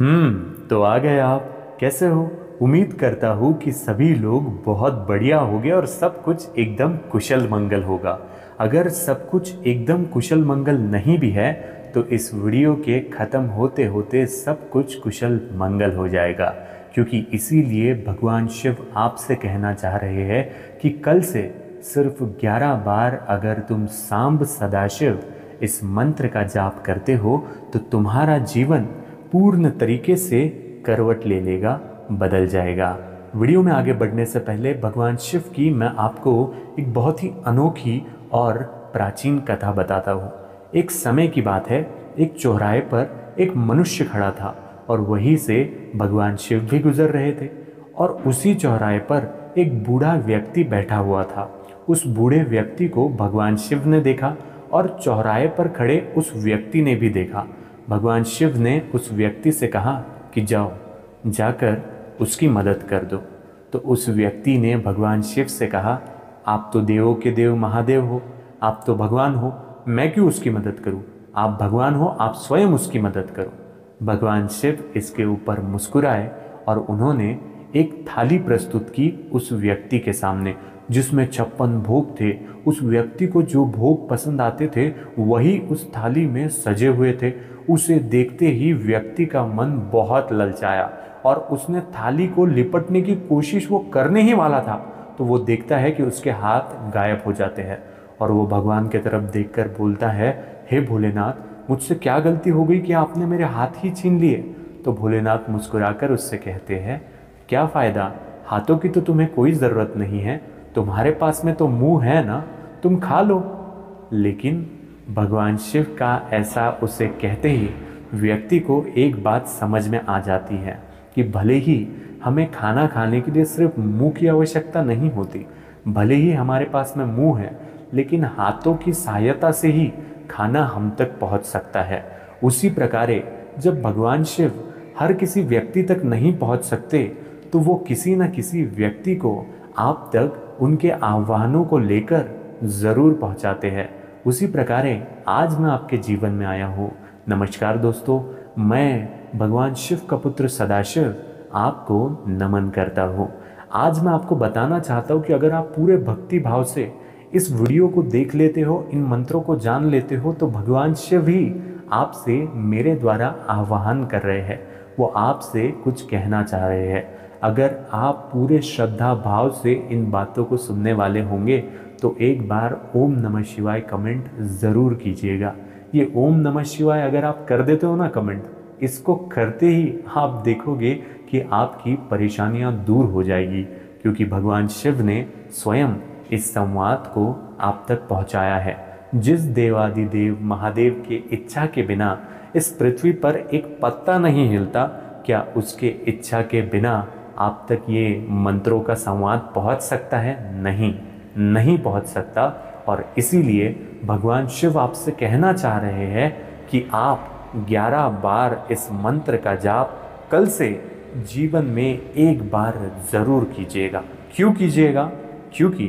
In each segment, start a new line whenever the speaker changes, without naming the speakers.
तो आ गए आप। कैसे हो? उम्मीद करता हूँ कि सभी लोग बहुत बढ़िया होंगे और सब कुछ एकदम कुशल मंगल होगा। अगर सब कुछ एकदम कुशल मंगल नहीं भी है तो इस वीडियो के ख़त्म होते होते सब कुछ कुशल मंगल हो जाएगा, क्योंकि इसीलिए भगवान शिव आपसे कहना चाह रहे हैं कि कल से सिर्फ 11 बार अगर तुम सांब सदाशिव इस मंत्र का जाप करते हो तो तुम्हारा जीवन पूर्ण तरीके से करवट ले लेगा, बदल जाएगा। वीडियो में आगे बढ़ने से पहले भगवान शिव की मैं आपको एक बहुत ही अनोखी और प्राचीन कथा बताता हूँ। एक समय की बात है, एक चौराहे पर एक मनुष्य खड़ा था और वहीं से भगवान शिव भी गुजर रहे थे। और उसी चौराहे पर एक बूढ़ा व्यक्ति बैठा हुआ था। उस बूढ़े व्यक्ति को भगवान शिव ने देखा और चौराहे पर खड़े उस व्यक्ति ने भी देखा। भगवान शिव ने उस व्यक्ति से कहा कि जाओ, जाकर उसकी मदद कर दो। तो उस व्यक्ति ने भगवान शिव से कहा, आप तो देवों के देव महादेव हो, आप तो भगवान हो, मैं क्यों उसकी मदद करूं? आप भगवान हो, आप स्वयं उसकी मदद करो। भगवान शिव इसके ऊपर मुस्कुराए और उन्होंने एक थाली प्रस्तुत की उस व्यक्ति के सामने, जिसमें 56 भोग थे। उस व्यक्ति को जो भोग पसंद आते थे वही उस थाली में सजे हुए थे। उसे देखते ही व्यक्ति का मन बहुत ललचाया और उसने थाली को लिपटने की कोशिश वो करने ही वाला था तो वो देखता है कि उसके हाथ गायब हो जाते हैं और वो भगवान की तरफ देखकर बोलता है, हे भोलेनाथ, मुझसे क्या गलती हो गई कि आपने मेरे हाथ ही छीन लिए? तो भोलेनाथ मुस्कुराकर उससे कहते हैं, क्या फ़ायदा, हाथों की तो तुम्हें कोई ज़रूरत नहीं है, तुम्हारे पास में तो मुंह है ना, तुम खा लो। लेकिन भगवान शिव का ऐसा उसे कहते ही व्यक्ति को एक बात समझ में आ जाती है कि भले ही हमें खाना खाने के लिए सिर्फ मुंह की आवश्यकता नहीं होती, भले ही हमारे पास में मुंह है, लेकिन हाथों की सहायता से ही खाना हम तक पहुंच सकता है। उसी प्रकार जब भगवान शिव हर किसी व्यक्ति तक नहीं पहुंच सकते तो वो किसी न किसी व्यक्ति को आप तक उनके आह्वानों को लेकर ज़रूर पहुंचाते हैं। उसी प्रकार आज मैं आपके जीवन में आया हूँ। नमस्कार दोस्तों, मैं भगवान शिव का पुत्र सदाशिव आपको नमन करता हूँ। आज मैं आपको बताना चाहता हूँ कि अगर आप पूरे भक्ति भाव से इस वीडियो को देख लेते हो, इन मंत्रों को जान लेते हो, तो भगवान शिव ही आपसे मेरे द्वारा आह्वान कर रहे हैं, वो आपसे कुछ कहना चाह रहे हैं। अगर आप पूरे श्रद्धा भाव से इन बातों को सुनने वाले होंगे तो एक बार ओम नमः शिवाय कमेंट ज़रूर कीजिएगा। ये ओम नमः शिवाय अगर आप कर देते हो ना कमेंट, इसको करते ही आप देखोगे कि आपकी परेशानियां दूर हो जाएगी, क्योंकि भगवान शिव ने स्वयं इस संवाद को आप तक पहुंचाया है। जिस देवादिदेव महादेव की इच्छा के बिना इस पृथ्वी पर एक पत्ता नहीं हिलता, क्या उसके इच्छा के बिना आप तक ये मंत्रों का संवाद पहुंच सकता है? नहीं पहुंच सकता। और इसीलिए भगवान शिव आपसे कहना चाह रहे हैं कि आप 11 बार इस मंत्र का जाप कल से जीवन में एक बार ज़रूर कीजिएगा। क्यों कीजिएगा? क्योंकि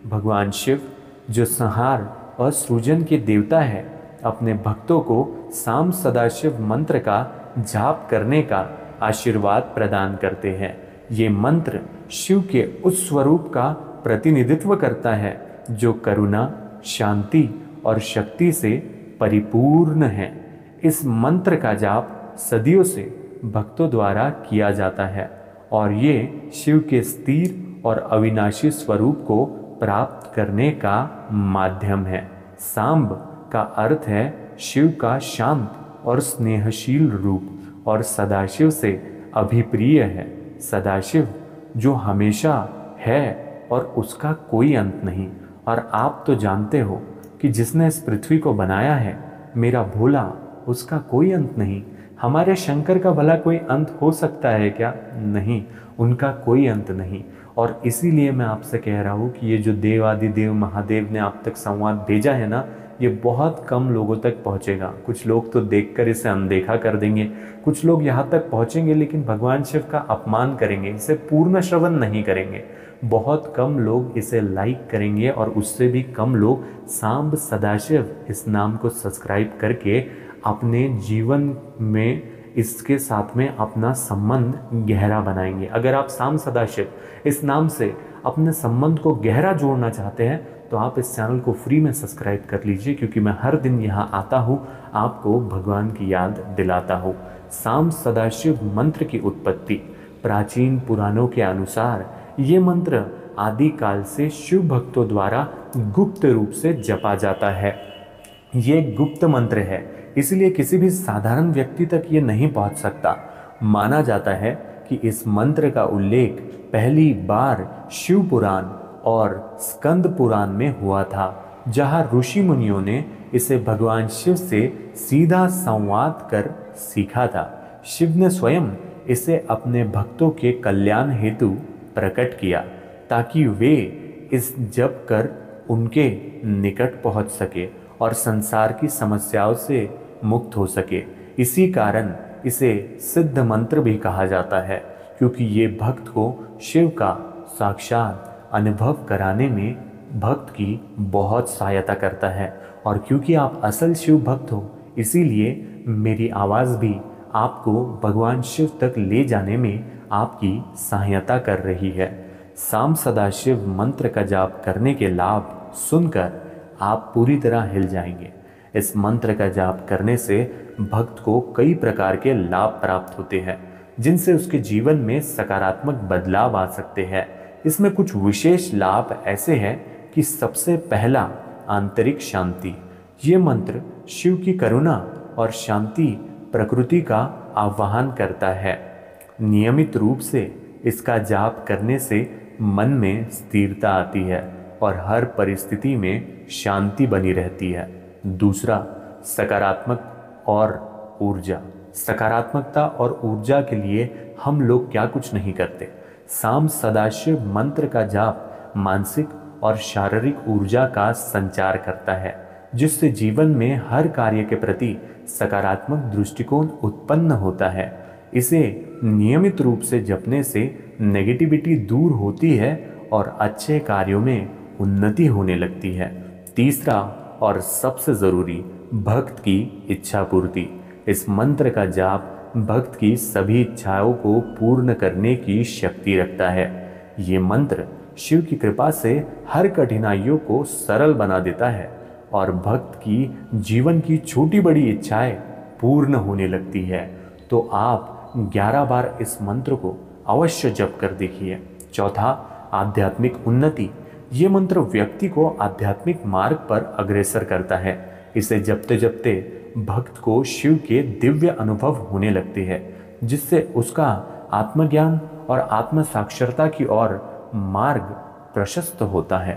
भगवान शिव जो संहार और सृजन के देवता है, अपने भक्तों को सांब सदाशिव मंत्र का जाप करने का आशीर्वाद प्रदान करते हैं। ये मंत्र शिव के उस स्वरूप का प्रतिनिधित्व करता है जो करुणा, शांति और शक्ति से परिपूर्ण है। इस मंत्र का जाप सदियों से भक्तों द्वारा किया जाता है और ये शिव के स्थिर और अविनाशी स्वरूप को प्राप्त करने का माध्यम है। सांब का अर्थ है शिव का शांत और स्नेहशील रूप और सदाशिव से अभिप्रिय है। सदाशिव जो हमेशा है और उसका कोई अंत नहीं। और आप तो जानते हो कि जिसने इस पृथ्वी को बनाया है, मेरा भोला, उसका कोई अंत नहीं। हमारे शंकर का भला कोई अंत हो सकता है क्या? नहीं, उनका कोई अंत नहीं। और इसीलिए मैं आपसे कह रहा हूँ कि ये जो देवादिदेव महादेव ने आप तक संवाद भेजा है ना, ये बहुत कम लोगों तक पहुँचेगा। कुछ लोग तो देखकर इसे अनदेखा कर देंगे, कुछ लोग यहाँ तक पहुँचेंगे लेकिन भगवान शिव का अपमान करेंगे, इसे पूर्ण श्रवण नहीं करेंगे। बहुत कम लोग इसे लाइक करेंगे और उससे भी कम लोग सांब सदाशिव इस नाम को सब्सक्राइब करके अपने जीवन में इसके साथ में अपना संबंध गहरा बनाएंगे। अगर आप साम सदाशिव इस नाम से अपने संबंध को गहरा जोड़ना चाहते हैं तो आप इस चैनल को फ्री में सब्सक्राइब कर लीजिए, क्योंकि मैं हर दिन यहाँ आता हूँ, आपको भगवान की याद दिलाता हूँ। साम सदाशिव मंत्र की उत्पत्ति प्राचीन पुराणों के अनुसार ये मंत्र आदि काल से शिव भक्तों द्वारा गुप्त रूप से जपा जाता है। ये गुप्त मंत्र है, इसलिए किसी भी साधारण व्यक्ति तक ये नहीं पहुंच सकता। माना जाता है कि इस मंत्र का उल्लेख पहली बार शिव पुराण और स्कंद पुराण में हुआ था, जहां ऋषि मुनियों ने इसे भगवान शिव से सीधा संवाद कर सीखा था। शिव ने स्वयं इसे अपने भक्तों के कल्याण हेतु प्रकट किया, ताकि वे इस जप कर उनके निकट पहुंच सके और संसार की समस्याओं से मुक्त हो सके। इसी कारण इसे सिद्ध मंत्र भी कहा जाता है, क्योंकि ये भक्त को शिव का साक्षात अनुभव कराने में भक्त की बहुत सहायता करता है। और क्योंकि आप असल शिव भक्त हो, इसीलिए मेरी आवाज़ भी आपको भगवान शिव तक ले जाने में आपकी सहायता कर रही है। साम सदाशिव मंत्र का जाप करने के लाभ सुनकर आप पूरी तरह हिल जाएंगे। इस मंत्र का जाप करने से भक्त को कई प्रकार के लाभ प्राप्त होते हैं, जिनसे उसके जीवन में सकारात्मक बदलाव आ सकते हैं। इसमें कुछ विशेष लाभ ऐसे हैं कि सबसे पहला, आंतरिक शांति। ये मंत्र शिव की करुणा और शांति प्रकृति का आह्वान करता है। नियमित रूप से इसका जाप करने से मन में स्थिरता आती है और हर परिस्थिति में शांति बनी रहती है। दूसरा, सकारात्मक और ऊर्जा। सकारात्मकता और ऊर्जा के लिए हम लोग क्या कुछ नहीं करते। साम सदाशिव मंत्र का जाप मानसिक और शारीरिक ऊर्जा का संचार करता है, जिससे जीवन में हर कार्य के प्रति सकारात्मक दृष्टिकोण उत्पन्न होता है। इसे नियमित रूप से जपने से नेगेटिविटी दूर होती है और अच्छे कार्यों में उन्नति होने लगती है। तीसरा और सबसे ज़रूरी, भक्त की इच्छा पूर्ति। इस मंत्र का जाप भक्त की सभी इच्छाओं को पूर्ण करने की शक्ति रखता है। ये मंत्र शिव की कृपा से हर कठिनाइयों को सरल बना देता है और भक्त की जीवन की छोटी बड़ी इच्छाएं पूर्ण होने लगती है। तो आप 11 बार इस मंत्र को अवश्य जप कर देखिए। चौथा, आध्यात्मिक उन्नति। ये मंत्र व्यक्ति को आध्यात्मिक मार्ग पर अग्रसर करता है। इसे जपते जपते भक्त को शिव के दिव्य अनुभव होने लगते हैं, जिससे उसका आत्मज्ञान और आत्म साक्षरता की ओर मार्ग प्रशस्त होता है।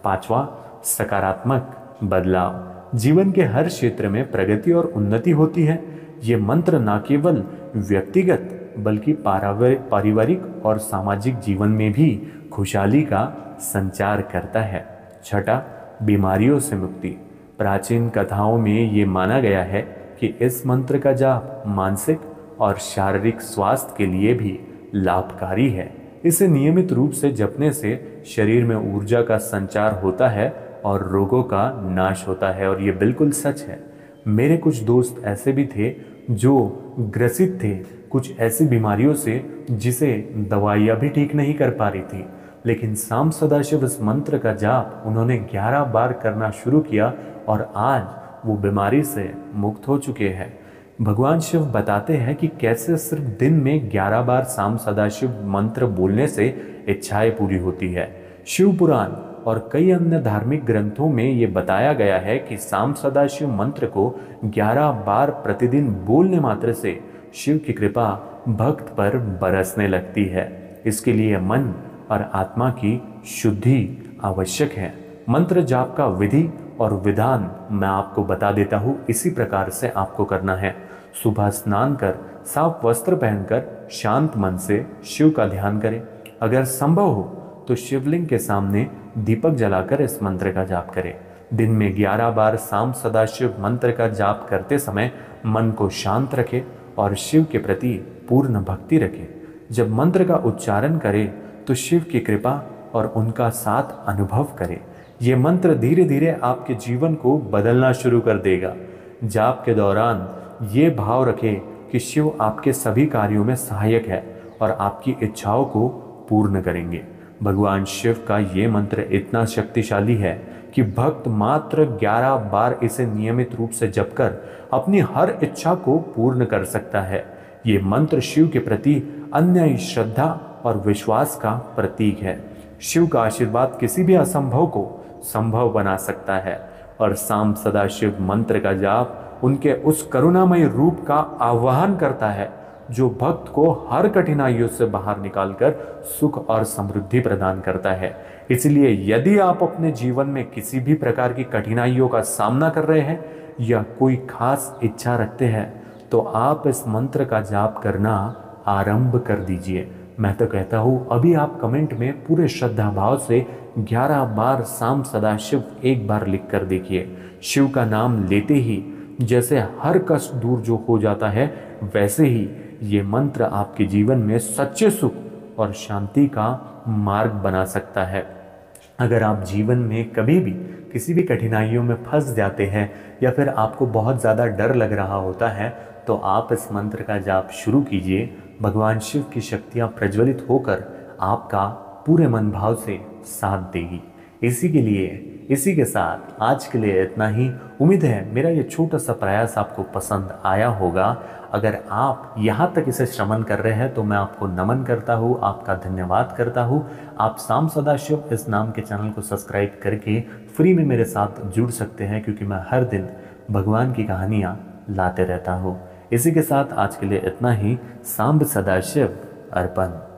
पांचवा, सकारात्मक बदलाव। जीवन के हर क्षेत्र में प्रगति और उन्नति होती है। ये मंत्र न केवल व्यक्तिगत बल्कि पारिवारिक और सामाजिक जीवन में भी खुशहाली का संचार करता है। छठा, बीमारियों से मुक्ति। प्राचीन कथाओं में ये माना गया है कि इस मंत्र का जाप मानसिक और शारीरिक स्वास्थ्य के लिए भी लाभकारी है। इसे नियमित रूप से जपने से शरीर में ऊर्जा का संचार होता है और रोगों का नाश होता है। और ये बिल्कुल सच है। मेरे कुछ दोस्त ऐसे भी थे जो ग्रसित थे कुछ ऐसी बीमारियों से जिसे दवाइयाँ भी ठीक नहीं कर पा रही थी, लेकिन साम सदाशिव इस मंत्र का जाप उन्होंने 11 बार करना शुरू किया और आज वो बीमारी से मुक्त हो चुके हैं। भगवान शिव बताते हैं कि कैसे सिर्फ दिन में 11 बार साम सदाशिव मंत्र बोलने से इच्छाएं पूरी होती है। शिव पुराण और कई अन्य धार्मिक ग्रंथों में ये बताया गया है कि साम सदाशिव मंत्र को 11 बार प्रतिदिन बोलने मात्र से शिव की कृपा भक्त पर बरसने लगती है। इसके लिए मन और आत्मा की शुद्धि आवश्यक है। मंत्र जाप का विधि और विधान मैं आपको बता देता हूँ। इसी प्रकार से आपको करना है। सुबह स्नान कर साफ वस्त्र पहनकर शांत मन से शिव का ध्यान करें। अगर संभव हो तो शिवलिंग के सामने दीपक जलाकर इस मंत्र का जाप करें। दिन में 11 बार साम सदाशिव मंत्र का जाप करते समय मन को शांत रखें और शिव के प्रति पूर्ण भक्ति रखें। जब मंत्र का उच्चारण करें तो शिव की कृपा और उनका साथ अनुभव करें। ये मंत्र धीरे धीरे आपके जीवन को बदलना शुरू कर देगा। जाप के दौरान ये भाव रखें कि शिव आपके सभी कार्यों में सहायक है और आपकी इच्छाओं को पूर्ण करेंगे। भगवान शिव का ये मंत्र इतना शक्तिशाली है कि भक्त मात्र 11 बार इसे नियमित रूप से जप कर अपनी हर इच्छा को पूर्ण कर सकता है। ये मंत्र शिव के प्रति अन्य श्रद्धा और विश्वास का प्रतीक है। शिव का आशीर्वाद किसी भी असंभव को संभव बना सकता है और साम सदा शिव मंत्र का जाप उनके उस करुणामय रूप का आह्वान करता है जो भक्त को हर कठिनाइयों से बाहर निकालकर सुख और समृद्धि प्रदान करता है। इसलिए यदि आप अपने जीवन में किसी भी प्रकार की कठिनाइयों का सामना कर रहे हैं या कोई खास इच्छा रखते हैं तो आप इस मंत्र का जाप करना आरंभ कर दीजिए। मैं तो कहता हूँ अभी आप कमेंट में पूरे श्रद्धा भाव से 11 बार साम सदा शिव एक बार लिख कर देखिए। शिव का नाम लेते ही जैसे हर कष्ट दूर जो हो जाता है वैसे ही ये मंत्र आपके जीवन में सच्चे सुख और शांति का मार्ग बना सकता है। अगर आप जीवन में कभी भी किसी भी कठिनाइयों में फंस जाते हैं या फिर आपको बहुत ज़्यादा डर लग रहा होता है तो आप इस मंत्र का जाप शुरू कीजिए। भगवान शिव की शक्तियाँ प्रज्वलित होकर आपका पूरे मन भाव से साथ देगी। इसी के साथ आज के लिए इतना ही। उम्मीद है मेरा ये छोटा सा प्रयास आपको पसंद आया होगा। अगर आप यहाँ तक इसे श्रवण कर रहे हैं तो मैं आपको नमन करता हूँ, आपका धन्यवाद करता हूँ। आप साम सदाशिव इस नाम के चैनल को सब्सक्राइब करके फ्री में मेरे साथ जुड़ सकते हैं क्योंकि मैं हर दिन भगवान की कहानियाँ लाते रहता हूँ। इसी के साथ आज के लिए इतना ही। सांब सदाशिव अर्पण।